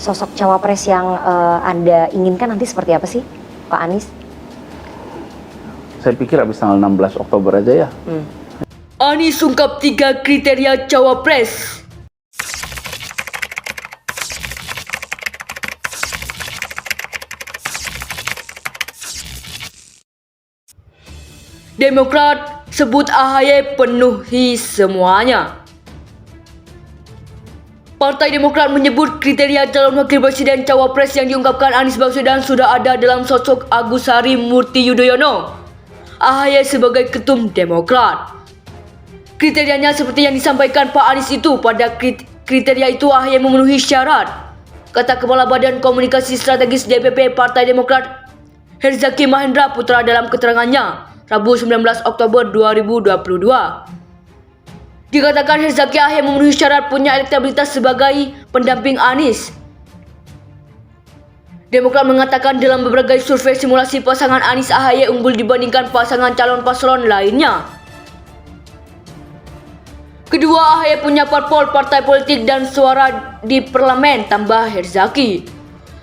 Sosok cawapres yang Anda inginkan nanti seperti apa sih, Pak Anies? Saya pikir habis tanggal 16 Oktober aja ya. Anies ungkap 3 kriteria cawapres. Demokrat sebut AHY penuhi semuanya. Partai Demokrat menyebut kriteria calon wakil presiden cawapres yang diungkapkan Anies Baswedan sudah ada dalam sosok Agus Harimurti Yudhoyono, AHY sebagai ketum Demokrat. Kriterianya seperti yang disampaikan Pak Anies itu, pada kriteria itu AHY memenuhi syarat, kata Kepala Badan Komunikasi Strategis DPP Partai Demokrat Herzaki Mahendra Putra dalam keterangannya Rabu 19 Oktober 2022. Dikatakan Herzaki AHY memenuhi syarat punya elektabilitas sebagai pendamping Anies. Demokrat mengatakan dalam berbagai survei simulasi pasangan Anies AHY unggul dibandingkan pasangan calon paslon lainnya. Kedua, AHY punya parpol, partai politik dan suara di parlemen, tambah Herzaki.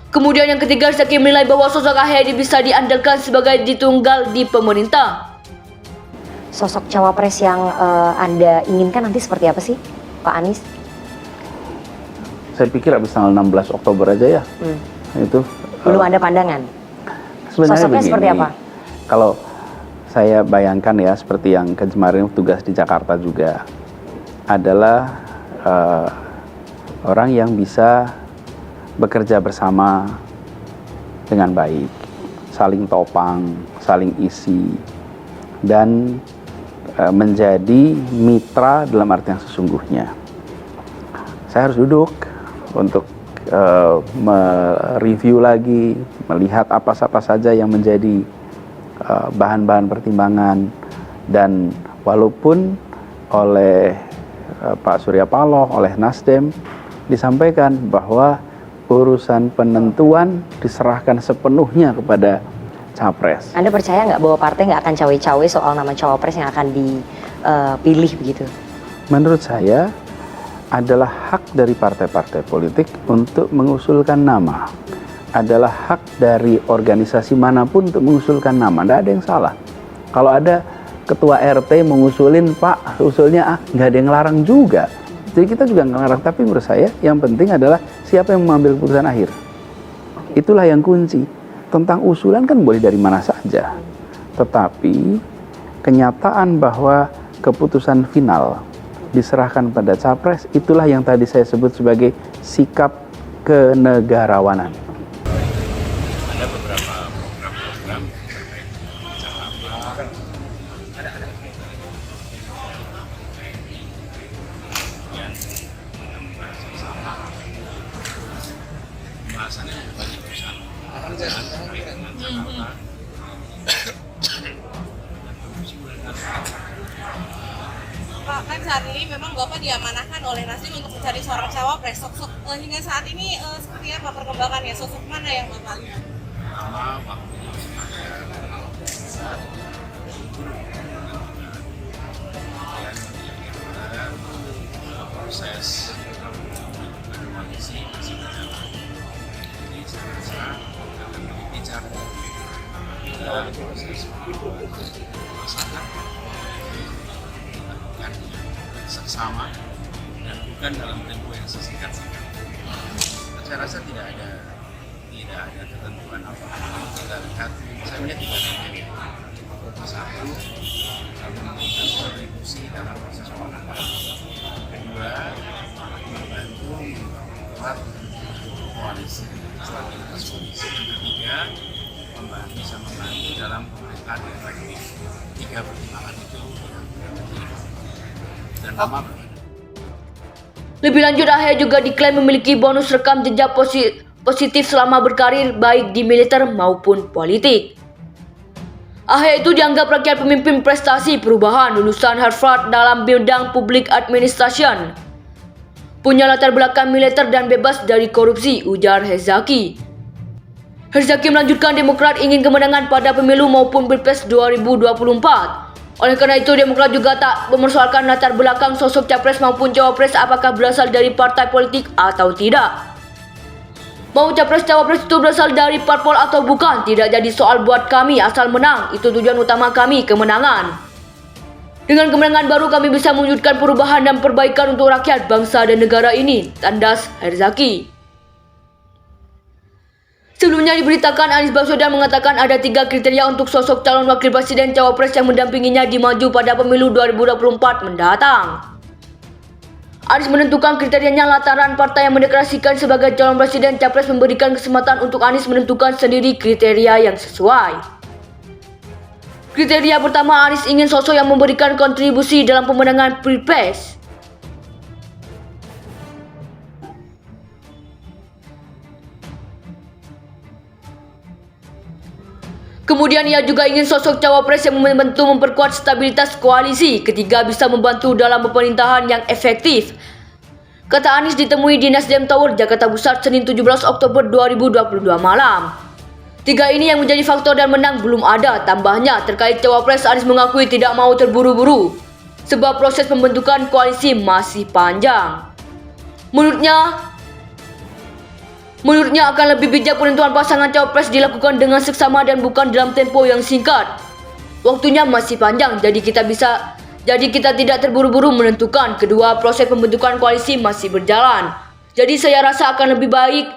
Kemudian yang ketiga, Herzaki menilai bahwa sosok AHY bisa diandalkan sebagai ditunggal di pemerintah. Sosok cawapres yang Anda inginkan nanti seperti apa sih, Pak Anies? Saya pikir habis tanggal 16 Oktober aja ya. Itu Belum ada pandangan? sebenarnya Sosoknya begini, seperti apa? Kalau saya bayangkan ya, seperti yang kemarin tugas di Jakarta juga, adalah orang yang bisa bekerja bersama dengan baik, saling topang, saling isi, dan menjadi mitra dalam arti yang sesungguhnya. Saya harus duduk untuk mereview lagi, melihat apa saja yang menjadi bahan-bahan pertimbangan, dan walaupun oleh Pak Surya Paloh, oleh Nasdem disampaikan bahwa urusan penentuan diserahkan sepenuhnya kepada Capres. Anda percaya nggak bahwa partai nggak akan cawe-cawe soal nama cawapres yang akan dipilih begitu? Menurut saya adalah hak dari partai-partai politik untuk mengusulkan nama. Adalah hak dari organisasi manapun untuk mengusulkan nama. Tidak ada yang salah. Kalau ada ketua RT mengusulin, Pak, usulnya nggak ada yang larang juga. Jadi kita juga nggak larang. Tapi menurut saya yang penting adalah siapa yang mengambil keputusan akhir. Itulah yang kunci. Tentang usulan kan boleh dari mana saja, tetapi kenyataan bahwa keputusan final diserahkan pada Capres, itulah yang tadi saya sebut sebagai sikap kenegarawanan. Ada beberapa program terkait Jakarta, yang sama pembahasannya banyak urusan pekerjaan terkait dengan Jakarta. Pak, kan saat ini memang Bapak diamanahkan oleh Nasdem untuk mencari seorang cawapres. Hingga saat ini seperti apa perkembangannya? Sosok mana yang Bapak lihat? Pertama, waktunya proses koalisi masih berjalan. Jadi saya rasa akan lebih bijak dalam proses sangat dilakukan seksama dan bukan dalam tempo yang sesingkat-singkat. Saya rasa tidak ada ketentuan apa. Kita lihat, saya melihat tiga titik. Satu, memberikan kontribusi dalam proses pemenangan. Kedua, membantu memperkuat koalisi, stabilitas koalisi. Ketiga, bisa membantu dalam pemerintahan yang efektif. Tiga pertimbangan itu dan nama berbeda. Lebih lanjut, AHY juga diklaim memiliki bonus rekam jejak positif selama berkarir baik di militer maupun politik. AHY itu dianggap rakyat pemimpin prestasi perubahan, lulusan Harvard dalam bidang public administration. Punya latar belakang militer dan bebas dari korupsi, ujar Herzaki. Herzaki melanjutkan Demokrat ingin kemenangan pada pemilu maupun Pilpres 2024. Oleh karena itu, Demokrat juga tak mempersoalkan latar belakang sosok capres maupun cawapres apakah berasal dari partai politik atau tidak. Mau capres-cawapres itu berasal dari parpol atau bukan tidak jadi soal buat kami, asal menang. Itu tujuan utama kami, kemenangan. Dengan kemenangan baru kami bisa mewujudkan perubahan dan perbaikan untuk rakyat, bangsa dan negara ini, tandas Herzaki. Sebelumnya diberitakan Anies Baswedan mengatakan ada 3 kriteria untuk sosok calon wakil presiden cawapres yang mendampinginya di maju pada pemilu 2024 mendatang. Anies menentukan kriterianya lantaran partai yang mendeklarasikan sebagai calon presiden capres memberikan kesempatan untuk Anies menentukan sendiri kriteria yang sesuai. Kriteria pertama, Anies ingin sosok yang memberikan kontribusi dalam pemenangan Pilpres. Kemudian ia juga ingin sosok cawapres yang membantu memperkuat stabilitas koalisi. Ketiga, bisa membantu dalam pemerintahan yang efektif. Kata Anies ditemui di Nasdem Tower, Jakarta Pusat, Senin 17 Oktober 2022 malam. 3 ini yang menjadi faktor dan menang belum ada. Tambahnya, terkait cawapres, Anies mengakui tidak mau terburu-buru, sebab proses pembentukan koalisi masih panjang. Menurutnya akan lebih bijak penentuan pasangan cawapres dilakukan dengan seksama dan bukan dalam tempo yang singkat. Waktunya masih panjang, jadi kita tidak terburu-buru menentukan. Kedua, proses pembentukan koalisi masih berjalan. Jadi saya rasa akan lebih baik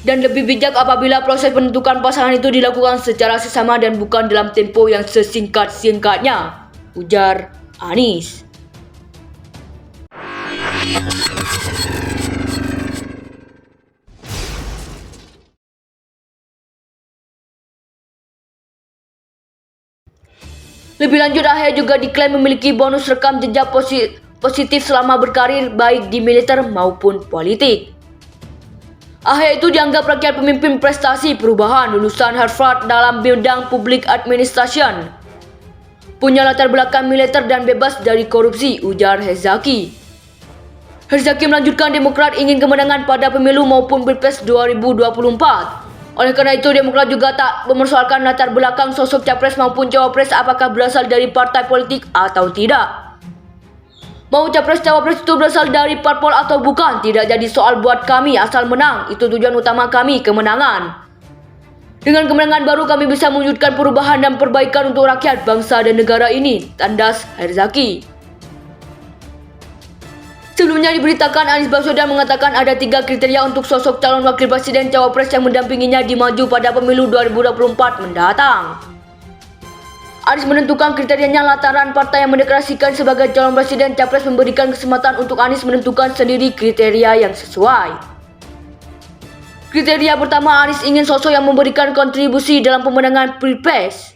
dan lebih bijak apabila proses penentukan pasangan itu dilakukan secara seksama dan bukan dalam tempo yang sesingkat-singkatnya, ujar Anies. Lebih lanjut, AHY juga diklaim memiliki bonus rekam jejak positif selama berkarir baik di militer maupun politik. AHY itu dianggap rakyat pemimpin prestasi perubahan, lulusan Harvard dalam bidang public administration. Punya latar belakang militer dan bebas dari korupsi, ujar Herzaki. Herzaki melanjutkan Demokrat ingin kemenangan pada pemilu maupun Pilpres 2024. Oleh karena itu, Demokrat juga tak mempersoalkan latar belakang sosok capres maupun cawapres apakah berasal dari partai politik atau tidak. Mau capres-cawapres itu berasal dari parpol atau bukan tidak jadi soal buat kami, asal menang. Itu tujuan utama kami, kemenangan. Dengan kemenangan baru kami bisa mewujudkan perubahan dan perbaikan untuk rakyat, bangsa dan negara ini, tandas Herzaki. Sebelumnya diberitakan Anies Baswedan mengatakan ada 3 kriteria untuk sosok calon wakil presiden cawapres yang mendampinginya di maju pada pemilu 2024 mendatang. Anies menentukan kriterianya lantaran partai yang mendeklarasikan sebagai calon presiden capres memberikan kesempatan untuk Anies menentukan sendiri kriteria yang sesuai. Kriteria pertama, Anies ingin sosok yang memberikan kontribusi dalam pemenangan Pilpres.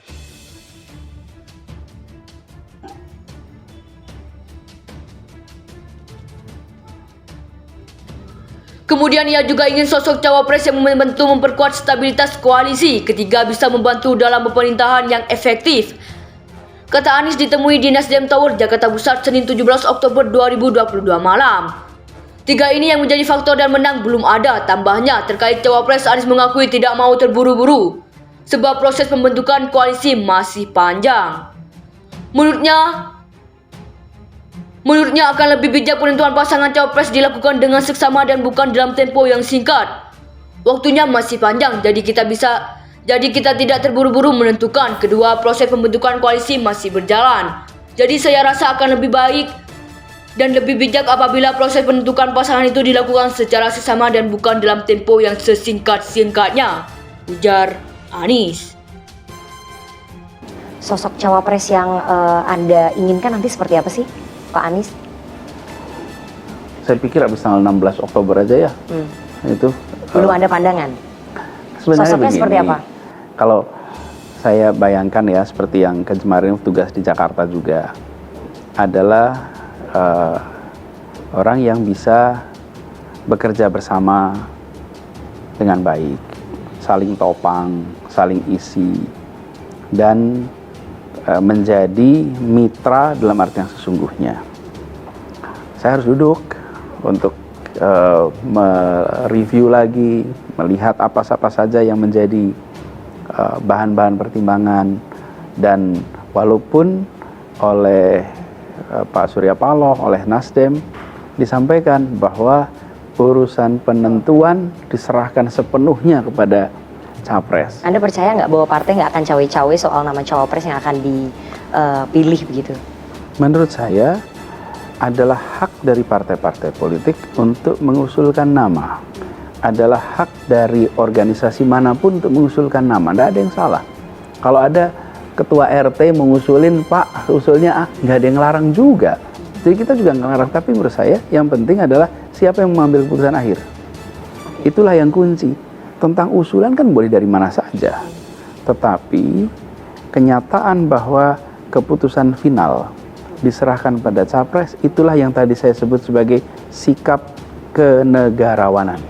Kemudian ia juga ingin sosok cawapres yang membantu memperkuat stabilitas koalisi. Ketiga, bisa membantu dalam pemerintahan yang efektif. Kata Anies ditemui di Nasdem Tower, Jakarta Pusat, Senin 17 Oktober 2022 malam. 3 ini yang menjadi faktor dan menang belum ada. Tambahnya, terkait cawapres, Anies mengakui tidak mau terburu-buru, sebab proses pembentukan koalisi masih panjang. Menurutnya akan lebih bijak penentuan pasangan cawapres dilakukan dengan seksama dan bukan dalam tempo yang singkat. Waktunya masih panjang, jadi kita tidak terburu-buru menentukan. Kedua, proses pembentukan koalisi masih berjalan. Jadi saya rasa akan lebih baik dan lebih bijak apabila proses penentukan pasangan itu dilakukan secara seksama dan bukan dalam tempo yang sesingkat-singkatnya, ujar Anies. Sosok cawapres yang Anda inginkan nanti seperti apa sih, Pak Anies? Saya pikir habis tanggal 16 Oktober aja ya. Itu belum ada pandangan. Sebenarnya Sosoknya begini, seperti apa? Kalau saya bayangkan ya, seperti yang kemarin tugas di Jakarta juga, adalah orang yang bisa bekerja bersama dengan baik, saling topang, saling isi, dan menjadi mitra dalam arti yang sesungguhnya. Saya harus duduk untuk mereview lagi, melihat apa saja yang menjadi bahan-bahan pertimbangan, dan walaupun oleh Pak Surya Paloh, oleh Nasdem disampaikan bahwa urusan penentuan diserahkan sepenuhnya kepada capres. Anda percaya nggak bahwa partai nggak akan cawe-cawe soal nama cawapres yang akan dipilih begitu? Menurut saya adalah hak dari partai-partai politik untuk mengusulkan nama. Adalah hak dari organisasi manapun untuk mengusulkan nama. Tidak ada yang salah. Kalau ada ketua RT mengusulin, Pak, usulnya nggak ada yang larang juga. Jadi kita juga nggak larang. Tapi menurut saya yang penting adalah siapa yang mengambil keputusan akhir. Itulah yang kunci. Tentang usulan kan boleh dari mana saja. Tetapi kenyataan bahwa keputusan final diserahkan pada capres, itulah yang tadi saya sebut sebagai sikap kenegarawanan.